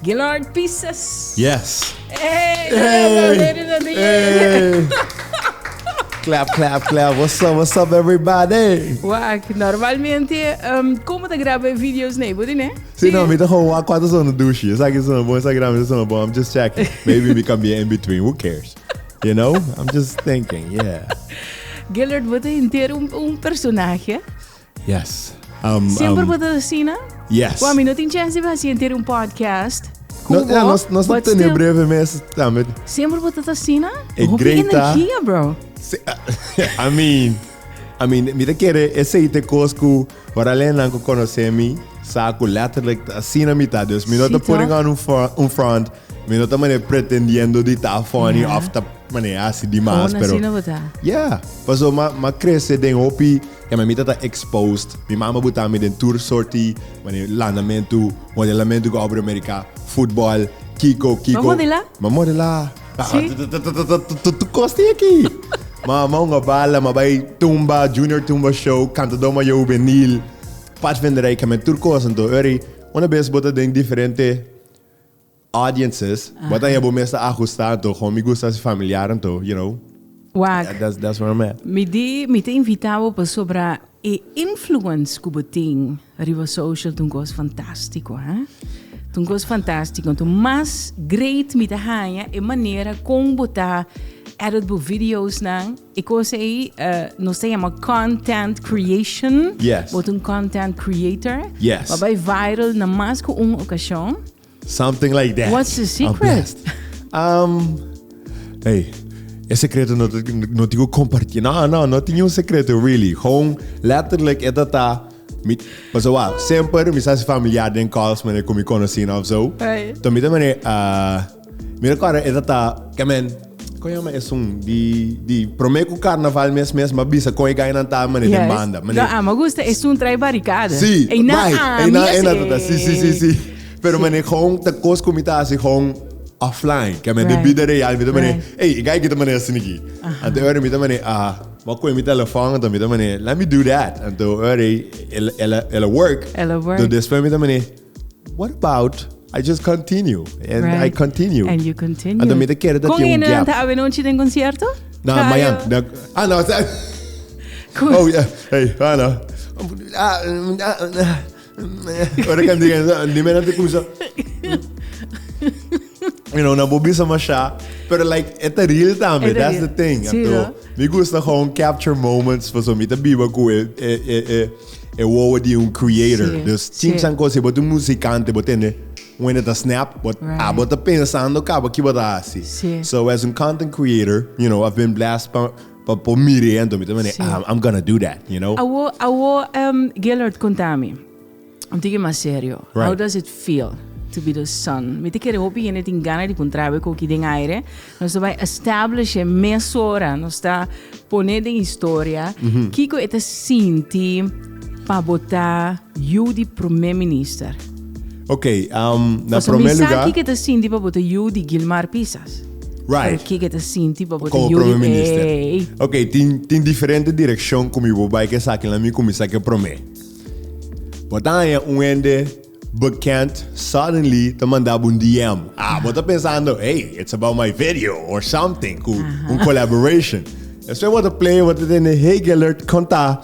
GILLORD Pisas. Yes. Hey! Clap, clap, clap. What's up, everybody? Wak, normalmente, como te grava videos nee, buddy, né? Sim, não, me tá com a quatro zonas do douche. Sabe que são bom, Instagram is são bom. I'm just checking. Maybe we can be in between. Who cares? You know? I'm just thinking, yeah. GILLORD, você inteiro personagem. Yes. Sempre você assim, né? Yes. Well, não tem chance de você ter Nós but estamos still, breve mesmo. sempre você assim, né? É greita. Energia, bro. I mean, me te querer esse aí te cosco, para além de conhecer-me, saco letterlijk assim na mitad. Dus me não tá putting on front, me não tá pretendendo de estar funny of the maneira assim demais, pero yeah, passou ma cresce den hopi, que me tá exposed. Mi mama botar me den tour sorti, landamento, modelamento com obra americana, futebol, Kiko. Vamos modelar. Tu coste aqui. Mga bala, mabay tumba, junior tumba show, cantador ma juvenil. Pat venderei que me turcos então, uma vez bota den diferente audiences, bota aí bo mesa ajustar então, como me gusta familiar então, you know. Wak. That's where I'm at. Me te invitava para sobre a influence que você tem arriba social, um gosto fantástico, hein? Um gosto fantástico, então mais great me te hanha é maneira como botar edit bo videos não, e coisa aí nós temos content creation, Yes. botar content creator, Yes. vai viral na mais que ocasião. Something like that. What's the secret? Hey, esse secreto não tenho compartilhar. Não tinha secreto, really. Gewoon, letterlijk, é tá. Mas wow, sempre me sabe familiar den calls, mas como me conheci of zo. Então me também me cara é tá, que man, como é de prometo carnaval mesmo, mas bisa com ganha na tá, mas de banda, mas me gusta é trai barricada. Sim, sim. Pero man gewoon te kos comitatie gewoon offline. Que man de bidder real, me também, hey, guy que também assim aqui. Então me também maar com meu telefone, então me também, let me do that. Então ela work. Então depois me também, what about I just continue and I continue. And you continue. Então me te quero dat je um gap. Tá a noite tem concerto? Não, amanhã. Não. Oh yeah. Hey, não. Ora kan di mana te kusa. You know, na bobisa masha, pero like it's real time. That's the thing. Então, me gusta gewoon capture moments, for so me te biba ku wo de creator. Dus tinha san coisa botu musicante, botene when it a snap, but bota pensando cabo que bota assim. So as a content creator, you know, I've been blessed por mire, então me também I'm gonna do that, you know. Awo GILLORD contami. I'm thinking mais sério. Right. How does it feel to be the son? Me te quero hopi ene ting gana di contrabe com que den aire. Nós vai establish mesora, nós tá poner em história. Kiko eta sinti pa botar you di primeiro-ministro. Okay, na primeiro lugar. Kiko eta sinti pa botar you di GILLORD Pisas. Right. Kiko eta sinti pa botar como you primeiro-ministro. Okay, tem diferente direção comigo, vai que saque lá me começar que promete. But aí ende bekend suddenly te mandava DM. But tá pensando, hey, it's about my video or something, collaboration. Eu sei what play, what tem, hey GILLORD, conta.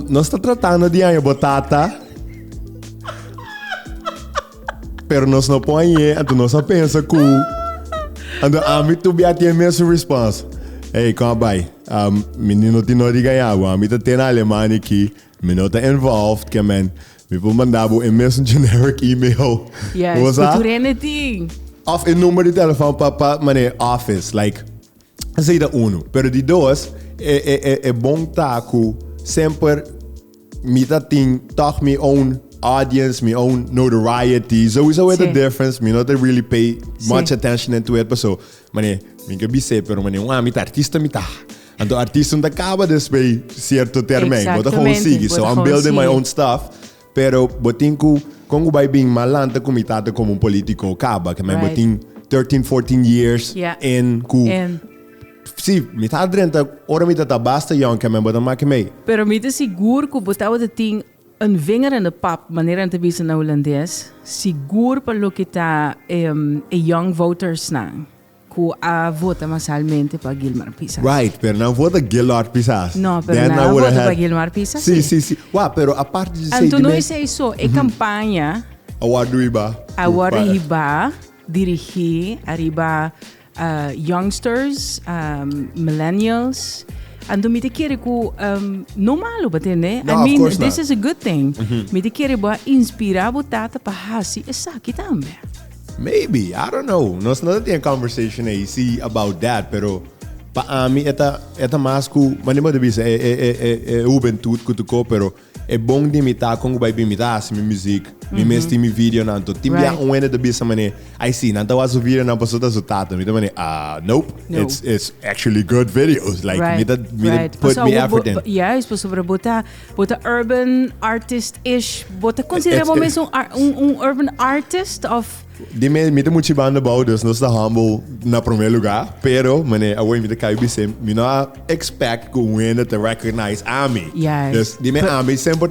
Nós tá tratando de aí botata. Pero nós não põe, então nós só pensa cool. Então me tu be a mesma response. Hey, come by. Menino te não de ganhar, me tá tendo Alemanha aqui. Me não tá involved, que man. Me vou mandar um mesmo generic email. Yes, but anything. Of een número de telefone para mané office, like. Sei da uno. Pero de dois, é bom taco sempre me tá tem toch me own audience, me own notoriety. Sowieso é the difference. Me not really pay much attention into it, but so mané, me que bise, pero mané, me tá artista me tá. Então artista não acaba depois certo termino, but consigo. So I'm building my own stuff. Pero botinho como vai bem malanta comitado como político acaba, que me botin 13, 14 years in ku. Sim, me tá dentro, ora me tá basta young que me botar mais que me. Pero me tá seguro que botava de ting een vinger in de pap, wanneer te bisa na Holandes, sigur pa lo kita young voters na. Ku a vota masalmente pa Gilmar Pisas. Right, pero não vota GILLORD Pisas. No, pero na vota pa Gilmar Pisas. Sim. Uau, pero a parte de ser... Então, isso é isso. É campanha... Agora iba dirigir, arriba youngsters, millennials... Ando mi te kere ku no malo batene. No, I mean, this not. is a good thing. Mi te kere ba inspira botata pa hasi esa kitambe. Maybe, I don't know. Nós não tem conversation aí see about that, pero pa mim eta mais ku, mas nem pode dizer é juventude que tu co, pero é bom de imitar como vai imitar assim minha música, me mestre mi video não, então tem já um ano de bisa mané. I see, não tá o vídeo não passou da resultado, me mané nope, it's actually good videos, like me put me effort in. Yeah, es sobre bota urban artist-ish, bota consideramos mesmo urban artist of me te motivando about dus nós tá humble na primeiro lugar, pero mané a way me te cai bem, me não expect go win to recognize me. Yes. Dus die me me sempre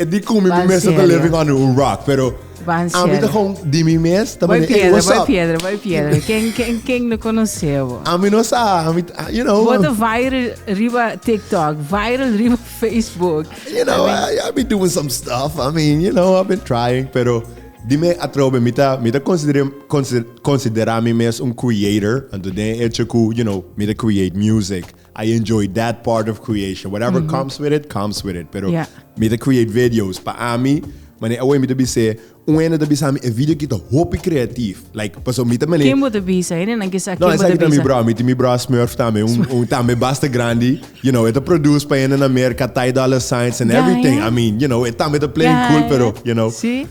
die kom me mensen te living on a rock, pero a mim tá com die me mes, tá mané vai piedra. Quem não conheceu? A mim não sabe, you know. Bota viral riba TikTok, viral riba Facebook. You know, I've been doing some stuff. I mean, you know, I've been trying, pero dime atrobe mita considerar me mesmo creator, and then you know, mita create music. I enjoy that part of creation. Whatever comes with it. Pero mita create videos. Pa mim, mane away mita bise, ano da bisa mi video kita hopi creatief. Like paso mita mane. Quem bota bisa? Ele não quer saber. Não, essa aqui tá mi bro Smurf também, também basta grande. You know, it produce pa na America, $10 signs and everything. I mean, you know, it também tá playing cool, pero you know. See?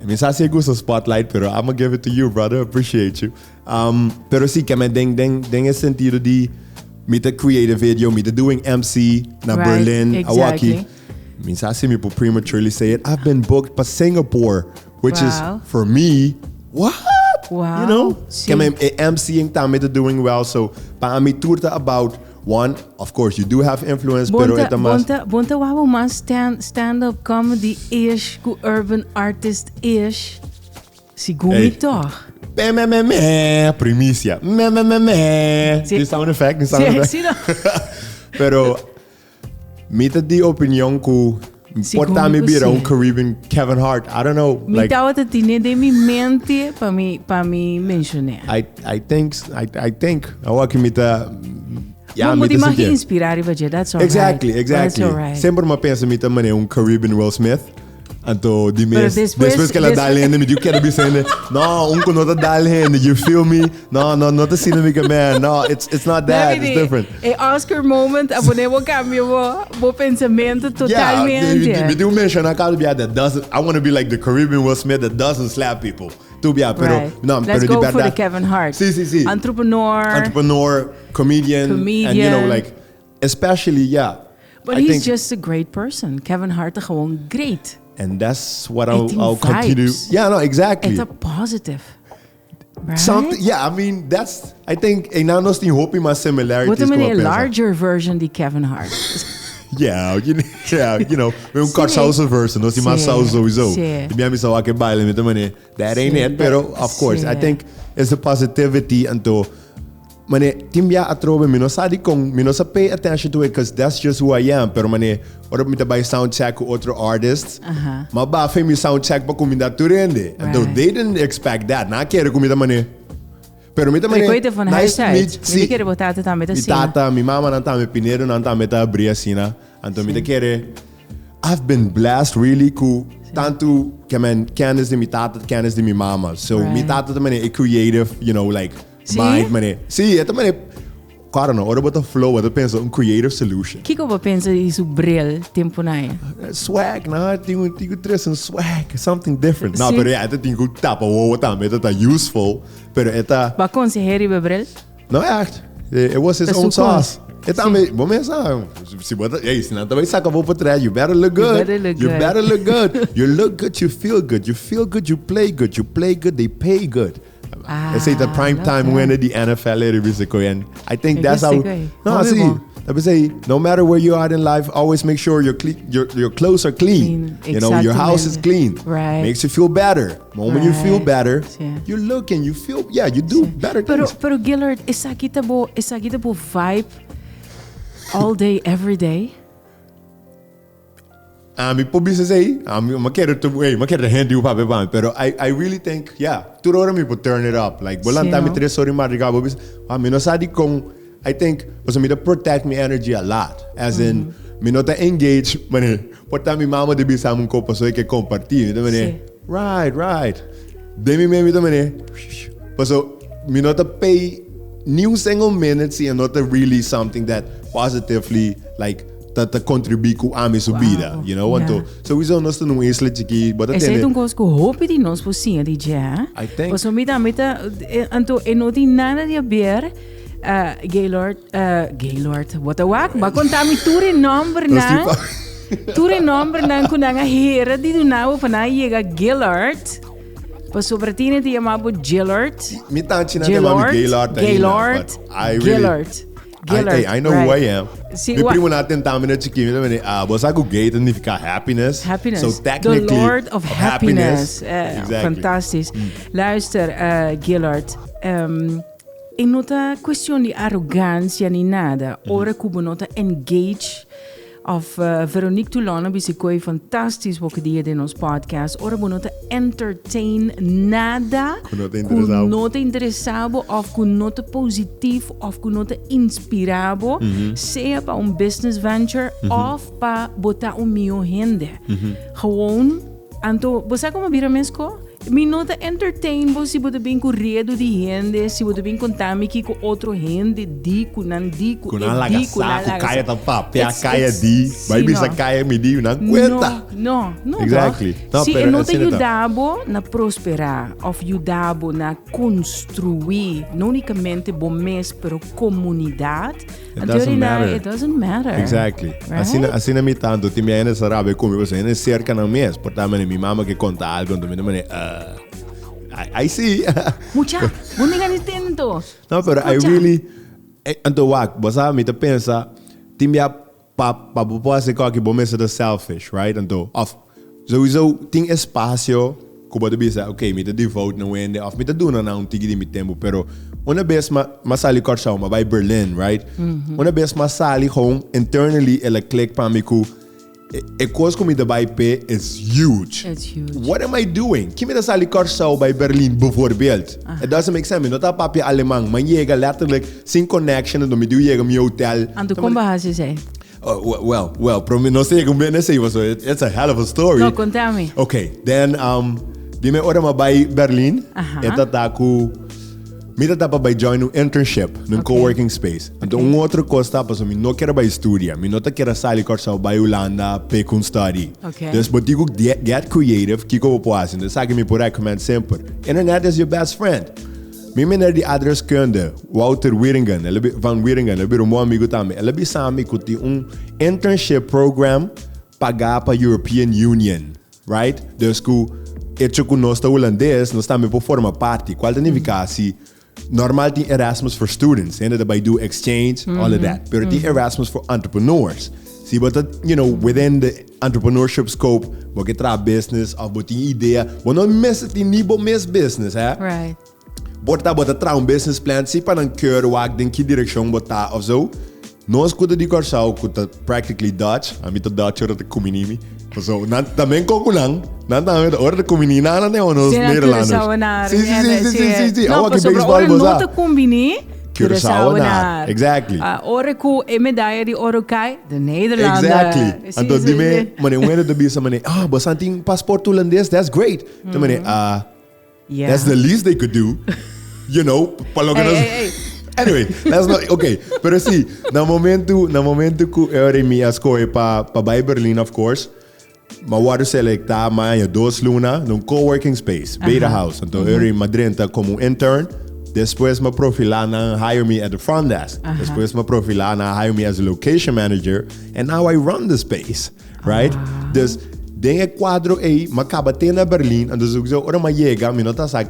Me sa se gusta spotlight, pero I'm gonna give it to you, brother. Appreciate you. Pero sí, que me den ese sentido de me te create a video, me te doing MC na Berlin, exactly. Me sa se me po prematurely say it. I've been booked pa Singapore, which is for me, what? Wow. You know? Sí. Que me MCing ta me te doing well, so pa me turta about one, of course, you do have influence, pero ito mas... Bonta wabo mas stand-up comedy ish, ku urban artist ish. Sigumi toch. Primícia. Die sound effect. Sí, no. Pero, mita di opinião ku porta me bira Caribbean Kevin Hart. I don't know. Mi tawa ta tine de mi mente pa mi mencionar. I think. Awa ki mita... Yeah, moet mag je inspireren, that's all exactly. right. That's all right. Sempre me pensa mita mane Caribbean Will Smith. Anto di mes después que la dalende me you quero be saying no unko not dalende, you feel me? No not the cinematic man. No, it's not that. It's different. Oscar moment abone wo cambio wo pensamento totalmente. Yeah, me do mention that doesn't. I want to be like the Caribbean Will Smith that doesn't slap people. Pero no, let's pero go for the Kevin Hart. Sí. Entrepreneur, comedian, and you know, like, especially, But he's just a great person. Kevin Hart is gewoon great. And that's what I'll continue. Yeah, no, exactly. It's a positive. Right? I mean, that's, I think, en nou nog die hoop in maar similarities. What a larger version die Kevin Hart. Yeah, you know, we een Carsalsa version, dus die maar saus sowieso. Die ben je zo wakker bailen met de manier. That ain't it, pero of course, I think it's the positivity and to, mane, timbia atrobe, mi no sa pay attention to it because that's just who I am, pero mane, orap mi tabay sound check with other artists, mabafe mi sound check pa kumida turende. And though they didn't expect that, na kere kumida mane. Pero mita mane, nice to meet you. Mi kere botata ta meta sina. Mi tata, mi mama nan ta me Pinedo, nan ta meta Bria sina. Anto mita kere, I've been blessed really cool. Tanto que men kennis de mi tata, kennis de mi mama. So mi tata tamane a creative, you know, like mind mane. Sí, ito mane, cara no, ora bota flow, ito penso un creative solution. Kiko ba pensa isu bril tempo na yan? Swag, na, tingo tres un swag, something different. No, pero ito tingo tapa, wow, tama, ito ta useful, pero ito. Ba consejeri ba bril? No, echt. It was his own sauce. Ito ame, bomesa, si bota, hey, sinanta ba isa ka po trás, you better look good. You better look good. You look good, you feel good. You feel good, you play good. You play good, they pay good. They say the prime time winner, the NFL, and I think that's how. No, see, I would say, no matter where you are in life, always make sure your clothes are clean. You know, your house is clean. Right. Makes you feel better. When you feel better, you look and you feel, you do better things. Pero Gillard, esa kita po vibe all day, every day? Mi publice say, ma quero handy u pape ban, pero I really think, turora mi po turn it up. Like, bolanta mi tres sorry madrigal, bobis, mi no sadi kong, I think, was me to protect my energy a lot. As in, me not to engage, mane, porta mi mama de bisa mun copa so que compartir, mane. Right. Demi me to mane. So, me not to pay new single minutes and not really something that positively like that contribui ku a mi subida, you know? Yeah. So we don't know no isla chiki, but ese é um coisa que hope de nós possíamos dizer. I think. Pois mita anto não tem nada de ver. Gaylord, what a wak? Ba contar mi ture number na. Ture number na kunanga hera di do now pana chega Gillard. Pois sobre tine te chamava Gillard. Mi tanti na chamava Gaylord. I know who I am. Mi primo natin tama na chiki, bosa ko gate and fica happiness. So technically, the Lord of happiness. Exactly. Fantastisch. Luister, Gillard. E nota questione di arroganza ni nada. Ora kubo nota engage of Veronique Toulon bisicoi fantastisch wat die in ons podcast. Ora bo nota entertain nada. Nota interessabo of nota positief of nota inspirabo. Seja pa business venture of pa bota mio hende. Gewoon anto bosa como vira mesco? Mi nota entertain bo si bodo bem corredo de rende, si bodo bem contar me que com outro rende di kunan kaya tampa pia kaya di vai bisa kaya me di não aguenta. No. Exactly. No, si não te ajudabo na prosperar, of ajudabo na construir, não unicamente bom mês, pero comunidade. It doesn't matter. Exactly. Right? Assim na mitando, ti me sabe como você é cerca na mês, portanto minha mama que conta algo, então I see. Mucha, não me intento. No, pero I really, anto wak, basta me te pensa, timia pa populace que bom mês é selfish, right? Anto, sowieso tem espaço, como de bisa, okay, me te devote na wende, of me te doen na tigi di mi tempo, pero una vez ma sali korsa ma by Berlin, right? Una vez ma sali home internally ela click pa mi ku e coisa como de by pay is huge. It's huge. What am I doing? Kimi da sali korsa by Berlin bijvoorbeeld. It doesn't make sense. Nota papi alemang, man llega letterlijk sin connection en dan me do llega mi hotel. Anto como bahasa sei? Well, pero no sé como viene ese, so it's a hell of a story. No, contame. Okay, then dime ora ma by Berlin. Eta taku Mira dá para join um internship num coworking space. Então outra coisa tá para mim não quero vai estudar, mim não quero sair corsa vai Holanda para com study. Dus but digo get creative, que como posso, então sabe me por recommend sempre. Internet is your best friend. Mim meneer die adreskunde Wouter Wieringen, van Wieringen, ele é meu amigo também. Ele é sabe que internship program pagar para European Union, right? Dus que hecho com nós holandês, nós também por forma parte. Qual é a eficácia? Normal die Erasmus for students, and they do exchange, all of that. But the Erasmus for entrepreneurs. See, but within the entrepreneurship scope, we get a business of what the idea, we don't miss it in miss business, eh? Right. Bota um business plan, se para não querer wag em que direção botar of zo. Nós kuda di korsau kuda practically Dutch, ami to Dutch ora te kuminimi. So, também kokulang, também ora te kuminina na ne onos Nederlanders. Sim. Não, mas sobre ora não te combini. Curaçao. Exactly. Ora ku e medalha di Orokai, de Nederlander. Exactly. Então dime, mane wende de bisa mane, basanting passport holandês, that's great. Então mane, that's the least they could do. You know, hey. Anyway, that's not okay. Pero sim, na momento que eu era minha escolha para Berlin, of course, ma wou selectar mais 2 lunas num coworking space, Beta House. Então eu era em Madrid como intern. Depois me profilar na hire me at the front desk. Depois me profilar na hire me as a location manager. And now I run the space, right? Dus den quadro aí, me acaba tendo na Berlin. And dus eu ora me chega, me nota sa,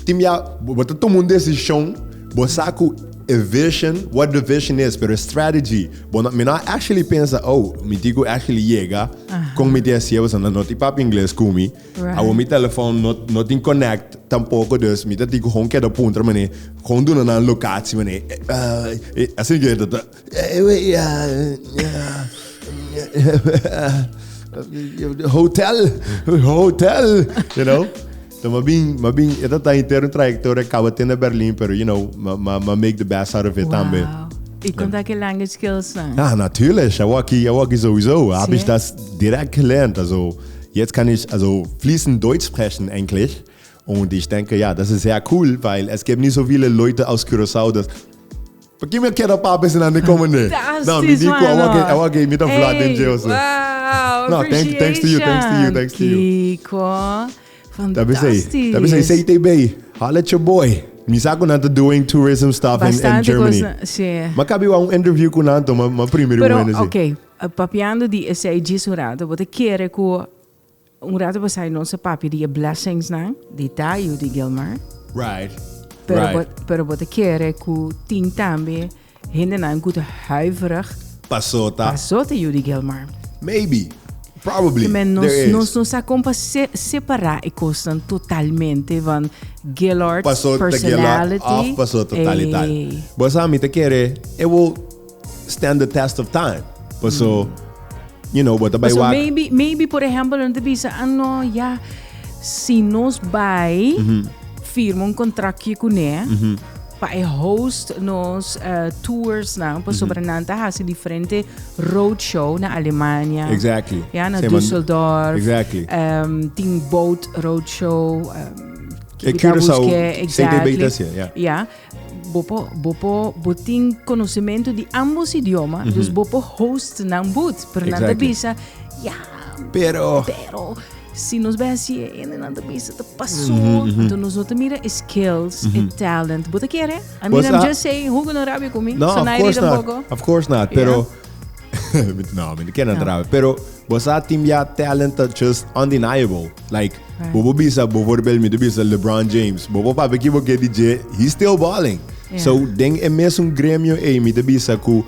timia, bota todo mundo decisão. Bosaku a vision, what the vision is, pero strategy. But me not actually pensa, me digo actually llega, con mi tia siya, was not ipap inglês kumi. Awo mi telefoon not in connect, tampoco dus, mi digo gewoon keer de punter, meneer, gewoon doen aan een locatie, meneer. Als ik je dat, hotel, you know. So mabing ito tayo intern trajectoria kawatin na Berlin, pero you know, make the best out of it tambe. Ik kon daar language skills zijn. Ja, natürlich. Ich sowieso. Habe ich das direkt gelernt. Also jetzt kann ich fließend Deutsch sprechen, Englisch. Und ich denke, ja, das ist sehr cool, weil es gibt nicht so viele Leute aus Curaçao, dass gib mir keine Papers in an kommen. No, me dico, I want to mit a flat in jail. Wow, no, thanks to you. Kiko. Fantastisch. Dat is CTB. Holla at your boy. Misako nato doing tourism stuff in Germany. Maar kan je wel een interview con nato, maar primeiro pero, ok, papiando di SAG su rato, bote kere ko un rato pasai nossa papi di blessings na, di tayo di Gilmar. Right. Pero bote kere ko ting tambe, hinde na een goede huiverig. Passota Judy Gilmar. Maybe. Probably. Men nos compa separar e costan totalmente van Gillard's personality. Gillard passou totalidade. Mas a mim te quer, it will stand the test of time. Passou, you know, what about maybe por ejemplo, não te bisa, ja, se nos vai firma contrato com ele, para host nos tours na, para sobrenanta hasi diferente roadshow na Alemanha. Exactly. Ja, na Düsseldorf. Exactly. Ting boat roadshow. Curaçao. Exactly. Ja. Boting conhecimento de ambos idiomas. Dus bopo host na boot. Pero nada bisa. Ja. Pero se nos vai assim, ainda nada bisa te passou. Então nós outros mira skills and talent. Bota quer, I mean, I'm just saying, hoe gaan Arabië komen? No, of course not. Pero no, me can't Arabië. Pero você team ya talent just undeniable. Like bobo bisa, bijvoorbeeld met bisa LeBron James. Bobo pa beki bo get DJ, he's still balling. So ding e mesmo grêmio e me bisa ku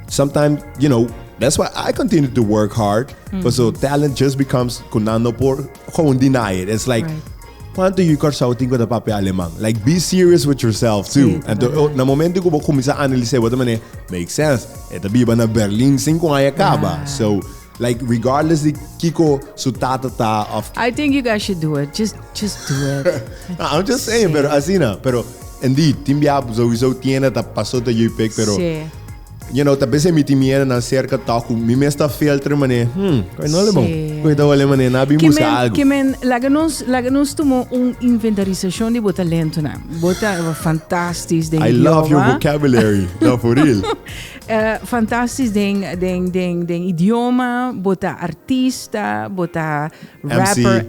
sometimes, you know, that's why I continue to work hard. So talent just becomes kunano por gewoon deny it. It's like quanto you Curaçao tingo da papi alemang. Like be serious with yourself too. And na momento ko comienza a analizar what man makes sense. Ito biba na Berlin 5 ay acaba. So like regardless the Kiko su tatata of I think you guys should do it. Just do it. I'm just saying, pero asina, pero indeed, timbia sowieso tiene ta passou da UPEC, pero you know, talvez me timiera na cerca taco, me mesta filter mané. Coi não é bom. Coi da olha mané, na bimos algo. Que men, laganos tomou inventarização de bota lento na. Bota fantástico ding. I love your vocabulary. No, for real. Fantástico ding idioma, bota artista, bota rapper,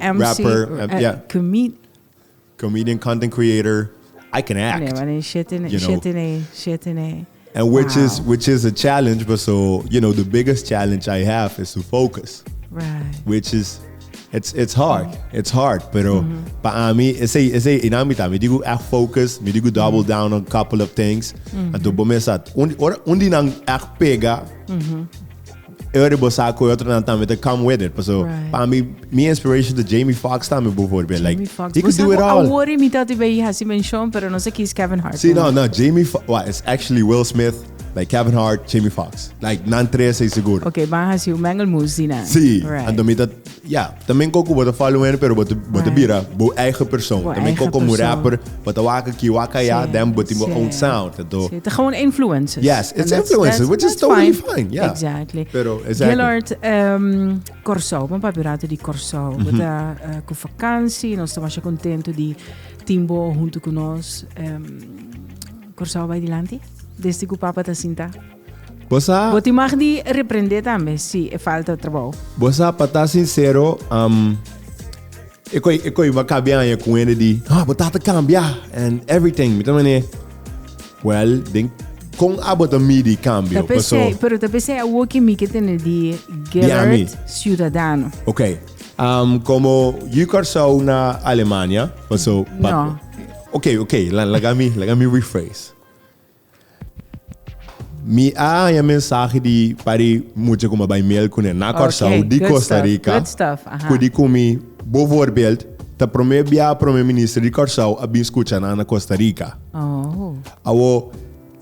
comedian, content creator. I can act. Nee, maar shit in it. And which is a challenge, but so, you know, the biggest challenge I have is to focus. Right. Which is, it's hard. It's hard. Pero, para mí, ese inamita, me digo echt focus, me digo double down on a couple of things. And to bomesat, undi nang echt pega, Everybody saco outro não também to come with it. So, para mim, minha inspiration to Jamie Foxx também bijvoorbeeld. Like, he could do it all. Eu worry me dat hij has mentioned, pero não sei que is Kevin Hart. See, no, Jamie Foxx, well, it's actually Will Smith, like Kevin Hart, Jamie Foxx. Like, nan tres é seguro. Okay, mas has you mangal musina. Sí, and também dat, também coco bota following, pero bota bira, bo eigen persoon. Também coco mo rapper, bota waka ki waka ya, then bota mo own sound. Então, gewoon influencers. Yes, it's influencers, which is totally fine. Yeah, exactly. Pero exactly. Gillard, Curaçao, vamos papirato di Curaçao. Bota com vakantie, nós estamos contento de Timbo junto com nós. Curaçao vai dilante. Desde que o Papa está sinta. Você mag die repreender também, se falta trabalho. Você para estar sincero, eu ia cambiar com ele de, você tá cambiar and everything. Então, well, com a bota midi cambio. Pero te pensei o que me que tem de Gillard ciudadano. Okay. Como eu Curaçao na Alemanha, so no. Okay, let me rephrase. a mensagem de pari muito como by mail com na Corsau de Costa Rica. Good stuff. Kudi kumi bijvoorbeeld te premier minister de Corsau a bin escucha na Costa Rica. Oh. Awo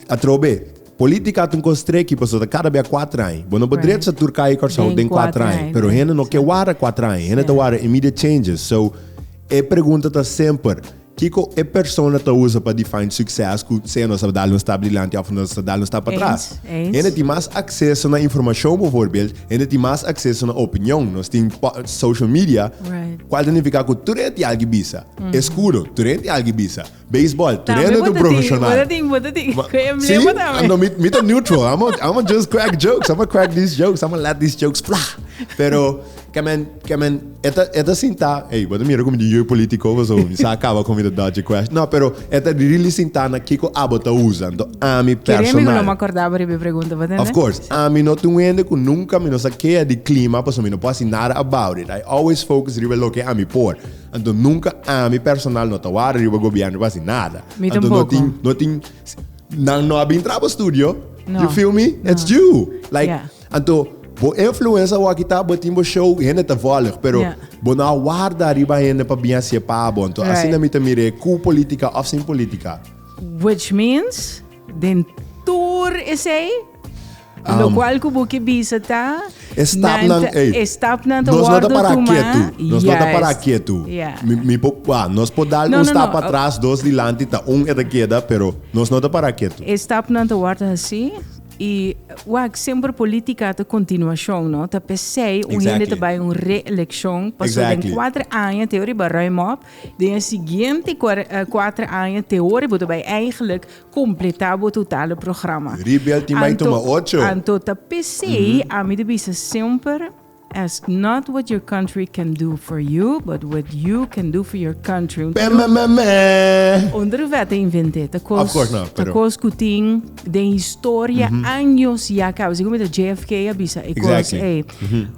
atrobe política tem constreki pessoa cada vez 4 anos. Bueno, poderia ser Turquia e Corsau tem 4 anos, pero gente não quer wara 4 anos, gente tá wara immediate changes. So, pergunta tá sempre Kiko é persona que usa para definir sucesso que se nós dar um está brilhante ou nós dar um está para trás. Ele tem mais acesso na informação, bijvoorbeeld. Ele tem mais acesso na opinião. Nós temos social media. Qual significa que tu é algo bisa. Escuro, tu é algo bisa. Baseball, tu é um profissional. See, I'm neutral. I'm just crack jokes. I'm crack these jokes. I'm let these jokes fly. Pero Kamen, eta sinta, bota mira como de político, so, isso acaba com a dodge question. Não, pero eta really sinta na kiko abota usando a mi personal. Queremos não me acordar para a pergunta, né? Of course, a mim não tenho ainda que nunca me não saqueia de clima, porque eu não posso nada about it. I always focus riba lo que a mi por. Então nunca a mi personal não tá riba governo, não posso nada. Então não abin trabo studio. You feel me? It's you. Like, então bo influencer wa kita botimbo show hene te volg pero bo na guarda riba hene pa bien se pa bon to assim na mita mire ku politica of sin politica, which means den tour is lo qual ku buki bisa ta estap nan te guarda nós não tá para quieto nós podal está para trás dos dilante ta é da queda pero nós não tá para quieto estap nan te guarda assim. E sempre política de continuação, não? Tá pensei gente te vai reeleição, passou em 4 anos teoria para ruim op, de seguinte 4 anos teoria você vai eigenlijk completar o total programa. Rebelde mais toma 8. Então tá pensei a mim de bisa sempre ask not what your country can do for you, but what you can do for your country. Onder wette inventei. Of course not. Tá coisa que tem de história anos já acaba. Como da JFK abisa.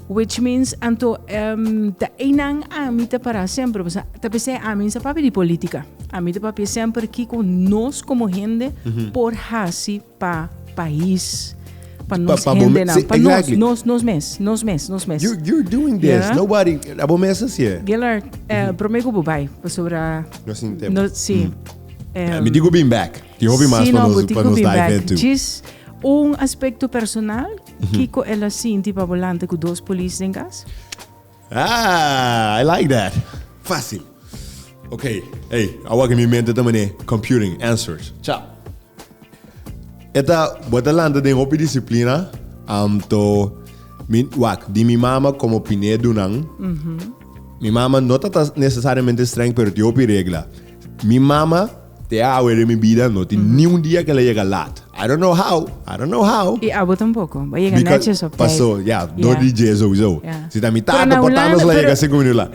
Which means anto da enang a mim tá para sempre. Tá pensei a mim sa papi de política. A mim tá papi sempre que com nós como gente por hasi pa país. Para nós gente não, para nós mesmos. You're doing this. Nobody, abo mesmo assim. Gillard, prometo que vai sobre sim. Me digo bem back. Te ouvi mais para nos dive into. Diz aspecto personal que ela sente para volante com 2 polícias em casa. I like that. Fácil. Okay. Agora que me mente também computing answers. Tchau. Esta bota landa de uma disciplina de minha mama como pinedo não. Minha mama não está necessariamente estranha, pero tem uma regra. Minha mama te a ver minha vida não tem nenhum dia que ela chega late. I don't know how. E abo tampouco. Vai chegar netes ou passou, 2 dias ou so. Se tá metade da portada ela chega 5 minutos lá.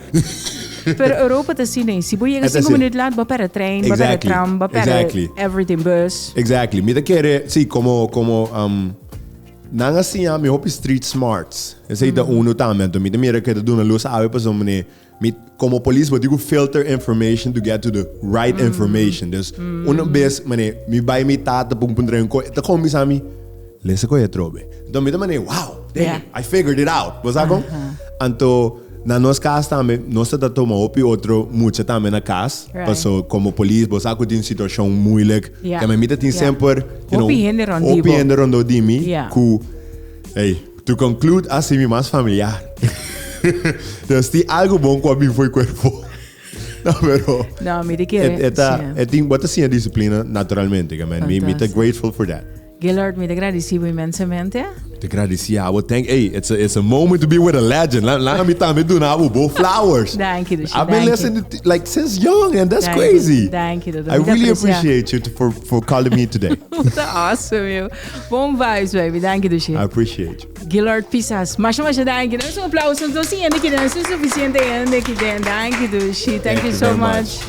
Pero Europa tá assim, se você chegar 5 minutos lá, vai para trem, vai para tram, vai para everything bus. Exactly. Me quer, sim, como não assim, me hope street smarts. Esse aí da também. Me mira que do na luz ave para me como polícia, eu digo filter information to get to the right information. Dus uma vez, me vai me tata pum trem co, tá como me lesa co trobe. Então me wow, damn, I figured it out. Was ako? Anto na nossa casa também, nós está tomando outro muito também na casa, passou como polícia, você sabe que tem situação muito legal, que me tem sempre, opinião rondo de mim, que, to conclude assim mais familiar. Então, tem algo bom com a mim foi corpo. Não, pero não, me quer. Tem bota assim a disciplina naturalmente, que me tá grateful for that. Gillard, me agradecido imensamente. Te agradecia. I would think, it's a moment to be with a legend. Lang me time do now both flowers. Thank you. I've been listening to, like since young, and that's crazy. Thank you. I really appreciate you for calling me today. Awesome, meu. Bom vibes, baby. Thank you, I appreciate you. Gillord Pisas. Mas thank you. Não aplausos, não sim, ainda que não é suficiente ainda que thank you, Thank you so much.